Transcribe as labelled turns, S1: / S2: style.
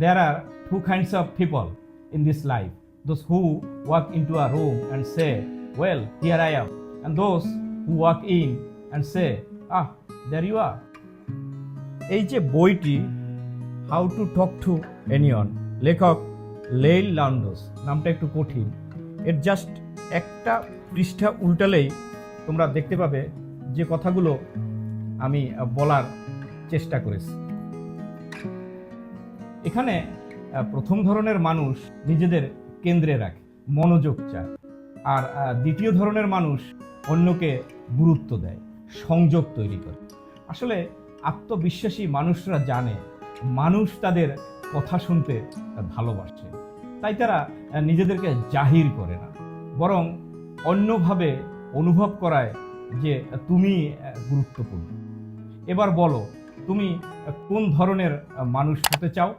S1: There are two kinds of people in this life: those who walk into a room and say, "Well, here I am," and those who walk in and say, "Ah, there you are." এই যে বইটি how to talk to anyone, লেখক লেইল লাউন্ডস, নামটা একটু কঠিন। এর just একটা পৃষ্ঠা উল্টালেই তোমরা দেখতে পাবে যে কথাগুলো আমি বলার চেষ্টা করেছি। এখানে প্রথম ধরনের মানুষ নিজেদের কেন্দ্রে রাখে, মনোযোগ চায়, আর দ্বিতীয় ধরনের মানুষ অন্যকে গুরুত্ব দেয়, সংযোগ তৈরি করে। আসলে আত্মবিশ্বাসী মানুষরা জানে মানুষ তাদের কথা শুনতে ভালোবাসে, তাই তারা নিজেদেরকে জাহির করে না, বরং অন্যভাবে অনুভব করায় যে তুমি গুরুত্বপূর্ণ। এবার বলো, তুমি কোন ধরনের মানুষ হতে চাও?